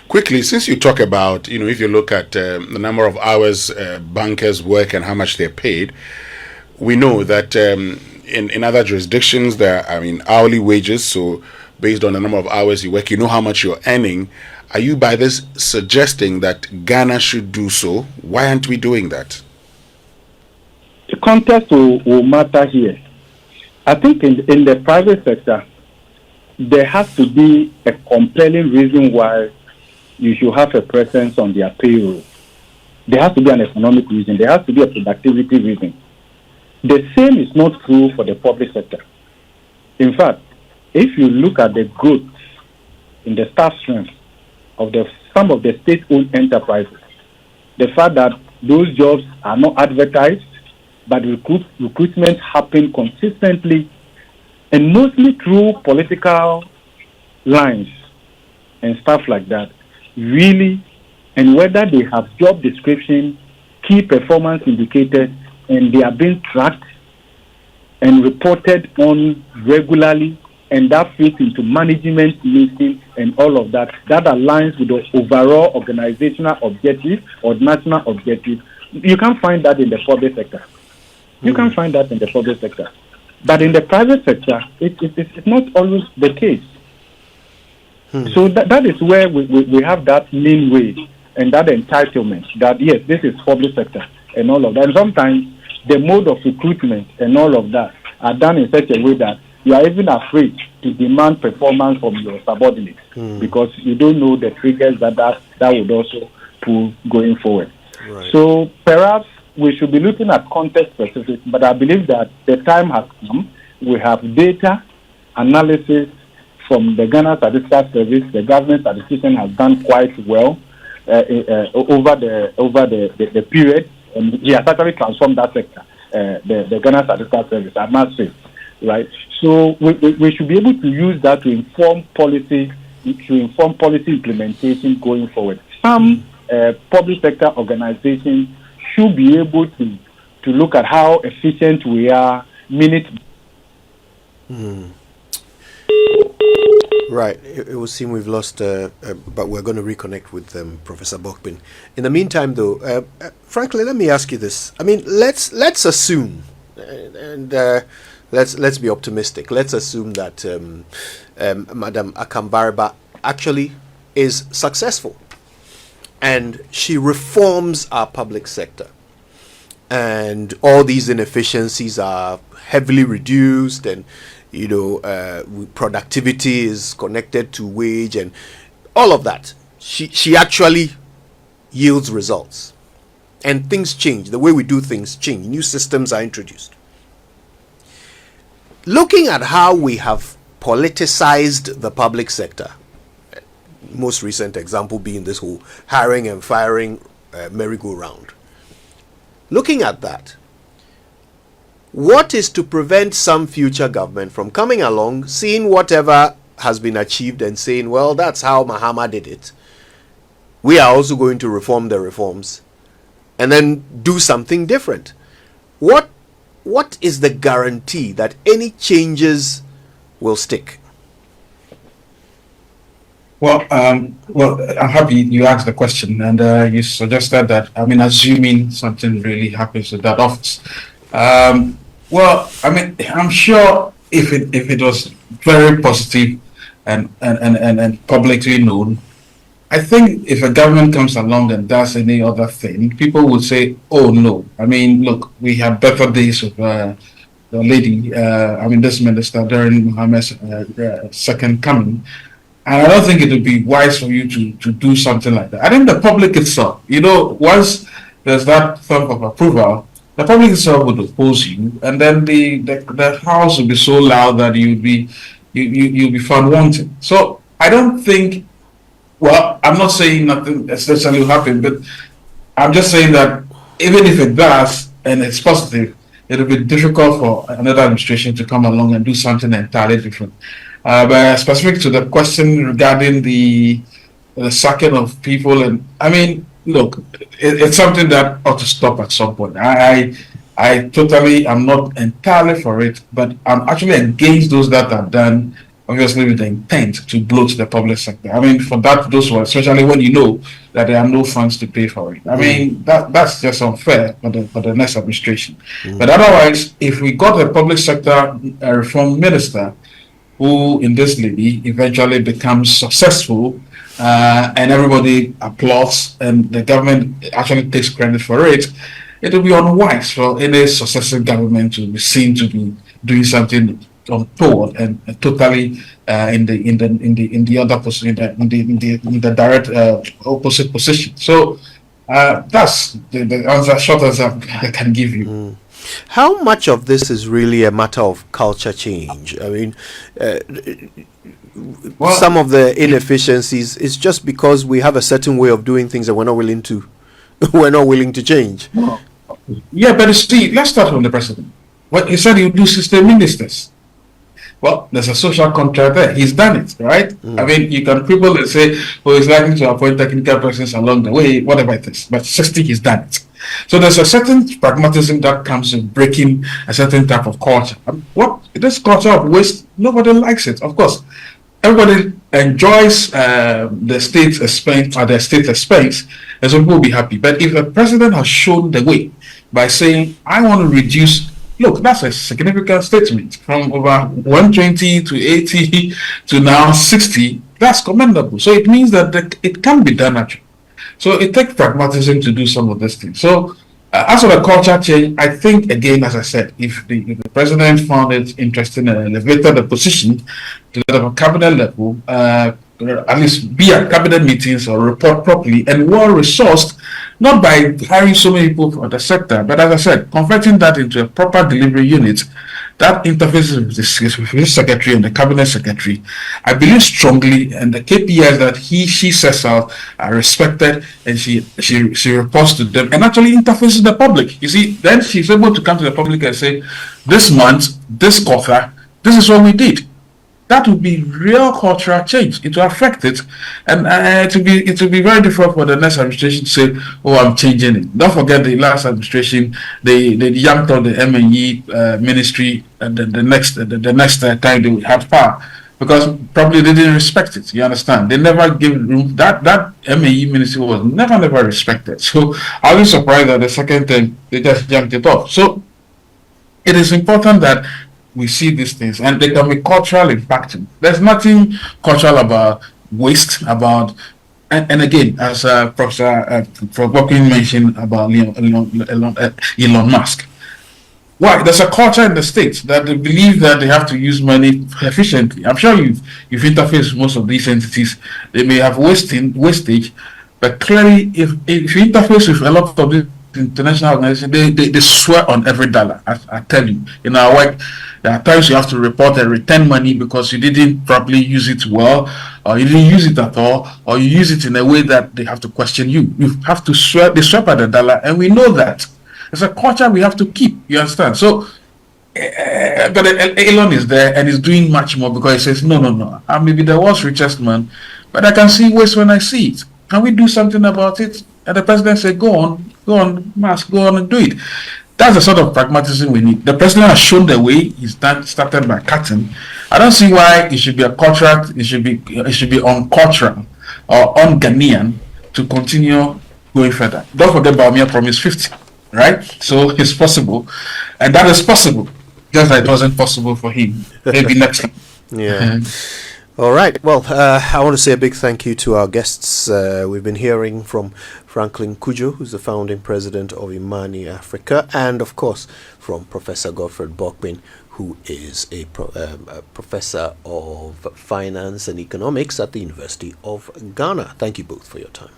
Quickly, since you talk about, if you look at the number of hours bankers work and how much they're paid, we know that in other jurisdictions there are, hourly wages, so based on the number of hours you work, you know how much you're earning. Are you by this suggesting that Ghana should do so? Why aren't we doing that? The context will matter here. I think in the private sector, there has to be a compelling reason why you should have a presence on their payroll. There has to be an economic reason. There has to be a productivity reason. The same is not true for the public sector. In fact, if you look at the growth in the staff strength of some of the state-owned enterprises, the fact that those jobs are not advertised, but recruitment happen consistently and mostly through political lines and stuff like that, really, and whether they have job description, key performance indicators, and they are being tracked and reported on regularly, and that fits into management meetings and all of that, that aligns with the overall organizational objective or national objective. You can't find that in the public sector. You can't find that in the public sector. But in the private sector, it's not always the case. So that is where we have that main way and that entitlement that, yes, this is public sector and all of that. And sometimes the mode of recruitment and all of that are done in such a way that you are even afraid to demand performance from your subordinates because you don't know the triggers that would also pull going forward. Right. So perhaps we should be looking at context specific, but I believe that the time has come. We have data analysis from the Ghana Statistical Service. The government statistician has done quite well over the period, and he has actually transformed that sector, the Ghana Statistical Service, I must say, right? So we should be able to use that to inform policy implementation going forward. Some public sector organizations should be able to look at how efficient we are minute. Right. It would seem we've lost, but we're going to reconnect with Professor Bokpin. In the meantime, though, frankly, let me ask you this. I mean, let's assume, and let's be optimistic. Let's assume that Madam Akanvariba actually is successful, and she reforms our public sector, and all these inefficiencies are heavily reduced, and productivity is connected to wage and all of that. She actually yields results, and things change. The way we do things change. New systems are introduced. Looking at how we have politicized the public sector, most recent example being this whole hiring and firing merry-go-round. Looking at that, what is to prevent some future government from coming along, seeing whatever has been achieved and saying, well, that's how Mahama did it. We are also going to reform the reforms and then do something different. What is the guarantee that any changes will stick? Well, I'm happy you asked the question, and you suggested that, assuming something really happens with that office. I'm sure if it was very positive and publicly known, I think if a government comes along and does any other thing, people would say, oh no. Look, we have better days with the lady, this minister during Mohammed's second coming. And I don't think it would be wise for you to do something like that. I think the public itself, once there's that thumb of approval, the public itself would oppose you, and then the house will be so loud that you'll be found wanting. So I don't think. Well, I'm not saying nothing essentially will happen, but I'm just saying that even if it does and it's positive, it'll be difficult for another administration to come along and do something entirely different. But specific to the question regarding the sacking of people, and look, it's something that ought to stop at some point. I totally am not entirely for it, but I'm actually against those that are done, obviously with the intent to bloat the public sector. For that, those ones, especially when you know that there are no funds to pay for it. That's just unfair for the next administration. But otherwise, if we got a public sector reform minister who, in this lady, eventually becomes successful, and everybody applauds, and the government actually takes credit for it, it will be unwise for any successive government to be seen to be doing something untoward and totally in the other position, in the direct opposite position. So that's the answer, short answer I can give you. How much of this is really a matter of culture change? Some of the inefficiencies is just because we have a certain way of doing things and we're not willing to change. Yeah, but see, let's start from the president. He said he would do system ministers. Well, there's a social contract there. He's done it, right? You can quibble and say, he's likely to appoint technical persons along the way, whatever it is. But 60, he's done it. So there's a certain pragmatism that comes in breaking a certain type of culture. This culture of waste, nobody likes it, of course. Everybody enjoys the state's expense at their state expense, and so people will be happy. But if a president has shown the way by saying, I want to reduce, look, that's a significant statement, from over 120 to 80 to now 60, that's commendable. So it means that it can be done actually. So it takes pragmatism to do some of these things. So as for the culture change, I think, again, as I said, if the president found it interesting and elevated the position to the cabinet level, at least be at cabinet meetings or report properly and well-resourced, not by hiring so many people for the sector, but as I said, converting that into a proper delivery unit that interfaces with the secretary and the cabinet secretary. I believe strongly, and the KPIs that she sets out are respected, and she reports to them and actually interfaces with the public. You see, then she's able to come to the public and say, this month, this quarter, this is what we did. That would be real cultural change. It will affect it, and it will be very difficult for the next administration to say, "Oh, I'm changing it." Don't forget the last administration, they yanked on the M&E ministry, and then the next time they had power, because probably they didn't respect it. You understand? They never gave room. That MAE ministry was never respected. So I was surprised that the second time they just jumped it off. So it is important that we see these things, and they can be cultural impacting. There's nothing cultural about waste, about and again, as Professor Prof Bokpin mentioned about Elon Musk. Why? There's a culture in the States that they believe that they have to use money efficiently. I'm sure you've interfaced with most of these entities. They may have wastage, but clearly, if you interface with a lot of these international organizations, they swear on every dollar. I tell you, in our work, there are times you have to report and return money because you didn't properly use it well, or you didn't use it at all, or you use it in a way that they have to question you. You have to swear. They swear by the dollar, and we know that. It's a culture we have to keep. You understand? So, but Elon is there and is doing much more because he says, no. I may be the world's richest man, but I can see waste when I see it. Can we do something about it? And the president said, go on, Musk, go on and do it. That's the sort of pragmatism we need. The president has shown the way. He's started by cutting. I don't see why it should be a contract. It should be uncultural or un-Ghanaian to continue going further. Don't forget Bawumia promised 50. Right? So it's possible. And that is possible. Just like it wasn't possible for him. Maybe next time. Yeah. All right. Well, I want to say a big thank you to our guests. We've been hearing from Franklin Cudjoe, who's the founding president of Imani Africa, and of course from Professor Prof Bokpin, who is a professor of finance and economics at the University of Ghana. Thank you both for your time.